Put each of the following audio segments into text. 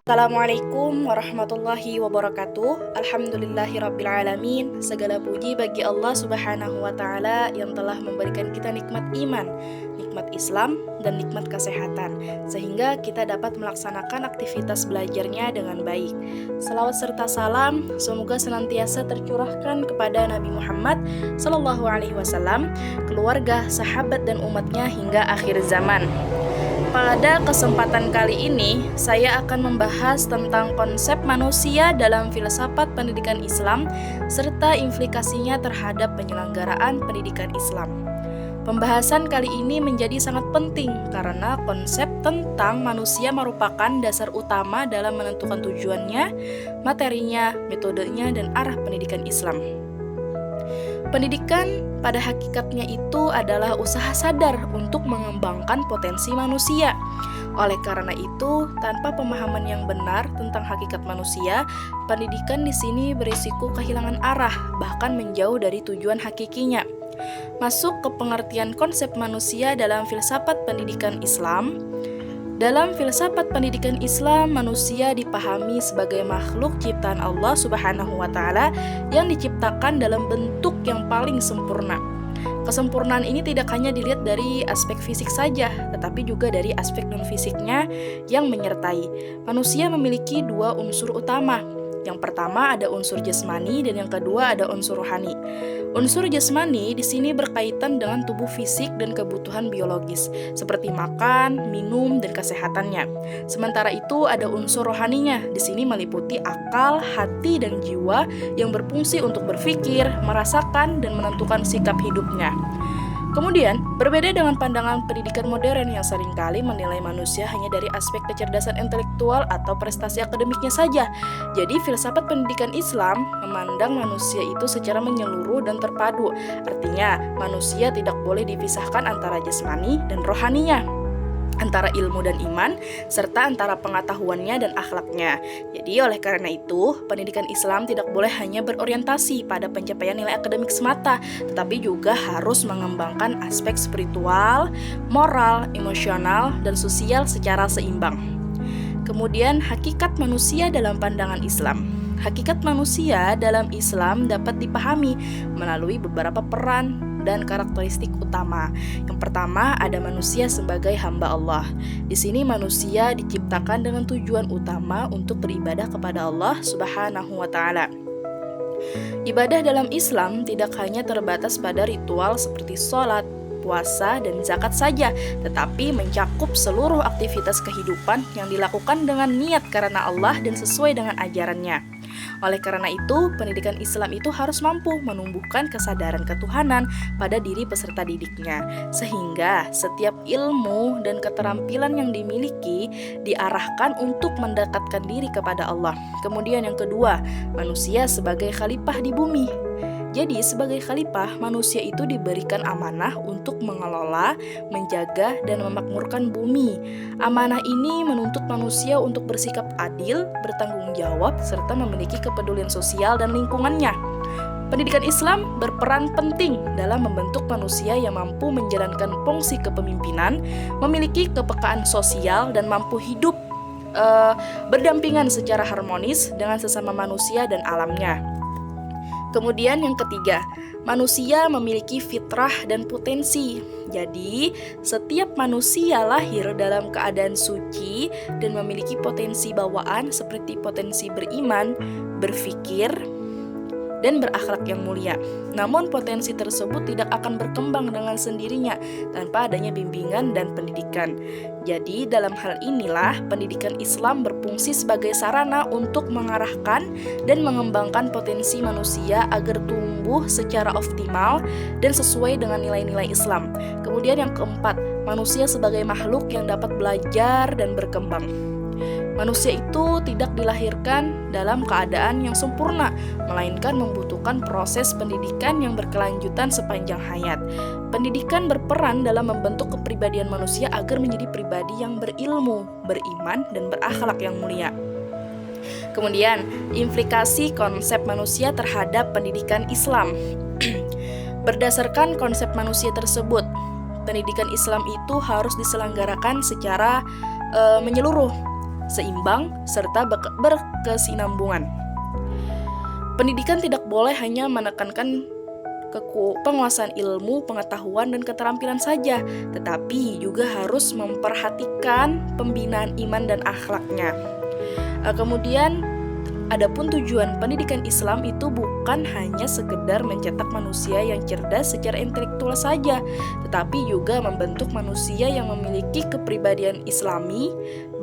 Assalamualaikum warahmatullahi wabarakatuh. Alhamdulillahirrabbilalamin. Segala puji bagi Allah subhanahu wa ta'ala yang telah memberikan kita nikmat iman, nikmat Islam, dan nikmat kesehatan, sehingga kita dapat melaksanakan aktivitas belajarnya dengan baik. Salawat serta salam semoga senantiasa tercurahkan kepada Nabi Muhammad SAW, keluarga, sahabat, dan umatnya hingga akhir zaman. Pada kesempatan kali ini, saya akan membahas tentang konsep manusia dalam filsafat pendidikan Islam serta implikasinya terhadap penyelenggaraan pendidikan Islam. Pembahasan kali ini menjadi sangat penting karena konsep tentang manusia merupakan dasar utama dalam menentukan tujuannya, materinya, metodenya, dan arah pendidikan Islam. Pendidikan pada hakikatnya itu adalah usaha sadar untuk mengembangkan potensi manusia. Oleh karena itu, tanpa pemahaman yang benar tentang hakikat manusia, pendidikan di sini berisiko kehilangan arah, bahkan menjauh dari tujuan hakikinya. Masuk ke pengertian konsep manusia dalam filsafat pendidikan Islam. Dalam filsafat pendidikan Islam, manusia dipahami sebagai makhluk ciptaan Allah Subhanahu wa Ta'ala yang diciptakan dalam bentuk yang paling sempurna. Kesempurnaan ini tidak hanya dilihat dari aspek fisik saja, tetapi juga dari aspek non-fisiknya yang menyertai. Manusia memiliki dua unsur utama. Yang pertama ada unsur jasmani dan yang kedua ada unsur rohani. Unsur jasmani di sini berkaitan dengan tubuh fisik dan kebutuhan biologis, seperti makan, minum, dan kesehatannya. Sementara itu ada unsur rohaninya. Di sini meliputi akal, hati, dan jiwa yang berfungsi untuk berpikir, merasakan, dan menentukan sikap hidupnya. Kemudian, berbeda dengan pandangan pendidikan modern yang seringkali menilai manusia hanya dari aspek kecerdasan intelektual atau prestasi akademiknya saja. Jadi, filsafat pendidikan Islam memandang manusia itu secara menyeluruh dan terpadu. Artinya, manusia tidak boleh dipisahkan antara jasmani dan rohaninya, antara ilmu dan iman, serta antara pengetahuannya dan akhlaknya. Jadi oleh karena itu, pendidikan Islam tidak boleh hanya berorientasi pada pencapaian nilai akademik semata, tetapi juga harus mengembangkan aspek spiritual, moral, emosional, dan sosial secara seimbang. Kemudian, hakikat manusia dalam pandangan Islam. Hakikat manusia dalam Islam dapat dipahami melalui beberapa peran dan karakteristik utama. Yang pertama ada manusia sebagai hamba Allah. Di sini manusia diciptakan dengan tujuan utama untuk beribadah kepada Allah Subhanahu wa Ta'ala. Ibadah dalam Islam tidak hanya terbatas pada ritual seperti sholat, puasa, dan zakat saja, tetapi mencakup seluruh aktivitas kehidupan yang dilakukan dengan niat karena Allah dan sesuai dengan ajarannya. Oleh karena itu, pendidikan Islam itu harus mampu menumbuhkan kesadaran ketuhanan pada diri peserta didiknya, sehingga setiap ilmu dan keterampilan yang dimiliki diarahkan untuk mendekatkan diri kepada Allah. Kemudian yang kedua, manusia sebagai khalifah di bumi. Jadi sebagai khalifah, manusia itu diberikan amanah untuk mengelola, menjaga, dan memakmurkan bumi. Amanah ini menuntut manusia untuk bersikap adil, bertanggung jawab, serta memiliki kepedulian sosial dan lingkungannya. Pendidikan Islam berperan penting dalam membentuk manusia yang mampu menjalankan fungsi kepemimpinan, memiliki kepekaan sosial, dan mampu hidup berdampingan secara harmonis dengan sesama manusia dan alamnya. Kemudian yang ketiga, manusia memiliki fitrah dan potensi. Jadi, setiap manusia lahir dalam keadaan suci dan memiliki potensi bawaan seperti potensi beriman, berpikir, dan berakhlak yang mulia. Namun potensi tersebut tidak akan berkembang dengan sendirinya tanpa adanya bimbingan dan pendidikan. Jadi dalam hal inilah pendidikan Islam berfungsi sebagai sarana untuk mengarahkan dan mengembangkan potensi manusia agar tumbuh secara optimal dan sesuai dengan nilai-nilai Islam. Kemudian yang keempat, manusia sebagai makhluk yang dapat belajar dan berkembang. Manusia itu tidak dilahirkan dalam keadaan yang sempurna, melainkan membutuhkan proses pendidikan yang berkelanjutan sepanjang hayat. Pendidikan berperan dalam membentuk kepribadian manusia agar menjadi pribadi yang berilmu, beriman, dan berakhlak yang mulia. Kemudian, implikasi konsep manusia terhadap pendidikan Islam. Berdasarkan konsep manusia tersebut, pendidikan Islam itu harus diselenggarakan secara menyeluruh, seimbang, serta berkesinambungan. Pendidikan tidak boleh hanya menekankan penguasaan ilmu, pengetahuan, dan keterampilan saja, tetapi juga harus memperhatikan pembinaan iman dan akhlaknya. Kemudian, adapun tujuan pendidikan Islam itu bukan hanya sekedar mencetak manusia yang cerdas secara intelektual saja, tetapi juga membentuk manusia yang memiliki kepribadian Islami,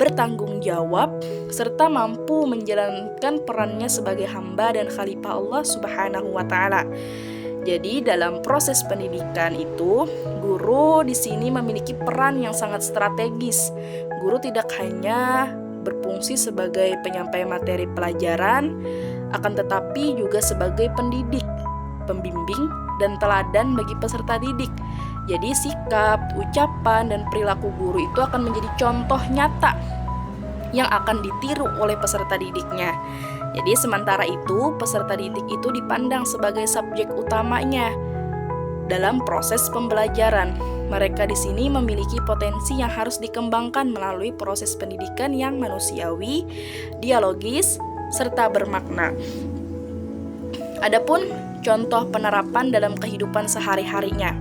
bertanggung jawab, serta mampu menjalankan perannya sebagai hamba dan khalifah Allah Subhanahu wa Ta'ala. Jadi dalam proses pendidikan itu, guru di sini memiliki peran yang sangat strategis. Guru tidak hanya berfungsi sebagai penyampai materi pelajaran, akan tetapi juga sebagai pendidik, pembimbing, dan teladan bagi peserta didik. Jadi sikap, ucapan, dan perilaku guru itu akan menjadi contoh nyata yang akan ditiru oleh peserta didiknya. Jadi sementara itu, peserta didik itu dipandang sebagai subjek utamanya dalam proses pembelajaran. Mereka di sini memiliki potensi yang harus dikembangkan melalui proses pendidikan yang manusiawi, dialogis, serta bermakna. Adapun contoh penerapan dalam kehidupan sehari-harinya.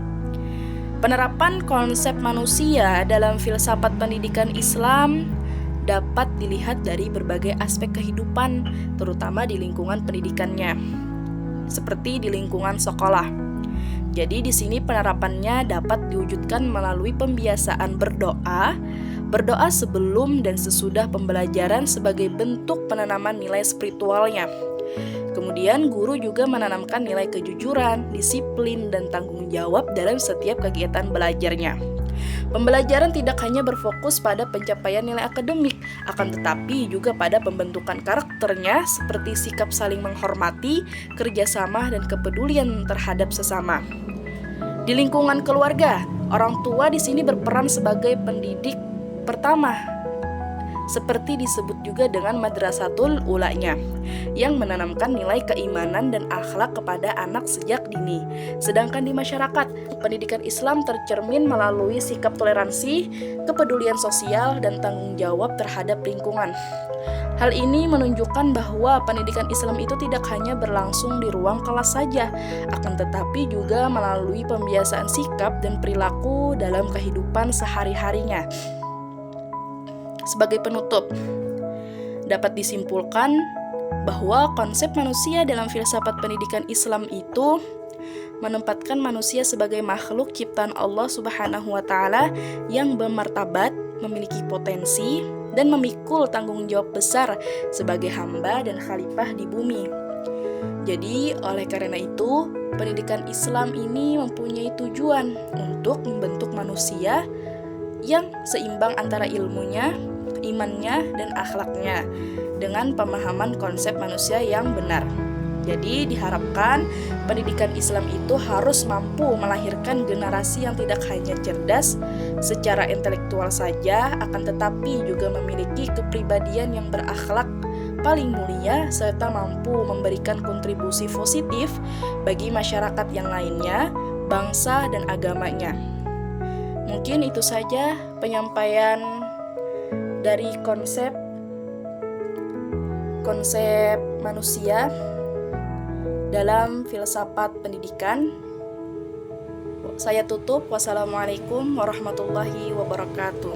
Penerapan konsep manusia dalam filsafat pendidikan Islam dapat dilihat dari berbagai aspek kehidupan, terutama di lingkungan pendidikannya, seperti di lingkungan sekolah. Jadi di sini penerapannya dapat diwujudkan melalui pembiasaan berdoa sebelum dan sesudah pembelajaran sebagai bentuk penanaman nilai spiritualnya. Kemudian guru juga menanamkan nilai kejujuran, disiplin, dan tanggung jawab dalam setiap kegiatan belajarnya. Pembelajaran tidak hanya berfokus pada pencapaian nilai akademik, akan tetapi juga pada pembentukan karakternya seperti sikap saling menghormati, kerjasama, dan kepedulian terhadap sesama. Di lingkungan keluarga, orang tua di sini berperan sebagai pendidik pertama, seperti disebut juga dengan madrasatul ulanya, yang menanamkan nilai keimanan dan akhlak kepada anak sejak dini. Sedangkan di masyarakat, pendidikan Islam tercermin melalui sikap toleransi, kepedulian sosial, dan tanggung jawab terhadap lingkungan. Hal ini menunjukkan bahwa pendidikan Islam itu tidak hanya berlangsung di ruang kelas saja, akan tetapi juga melalui pembiasaan sikap dan perilaku dalam kehidupan sehari-harinya. Sebagai penutup, dapat disimpulkan bahwa konsep manusia dalam filsafat pendidikan Islam itu menempatkan manusia sebagai makhluk ciptaan Allah Subhanahu wa Ta'ala yang bermartabat, memiliki potensi, dan memikul tanggung jawab besar sebagai hamba dan khalifah di bumi. Jadi, oleh karena itu, pendidikan Islam ini mempunyai tujuan untuk membentuk manusia yang seimbang antara ilmunya, imannya, dan akhlaknya dengan pemahaman konsep manusia yang benar. Jadi diharapkan pendidikan Islam itu harus mampu melahirkan generasi yang tidak hanya cerdas secara intelektual saja, akan tetapi juga memiliki kepribadian yang berakhlak paling mulia serta mampu memberikan kontribusi positif bagi masyarakat yang lainnya, bangsa, dan agamanya. Mungkin itu saja penyampaian dari konsep manusia dalam filsafat pendidikan. Saya tutup. Wassalamualaikum warahmatullahi wabarakatuh.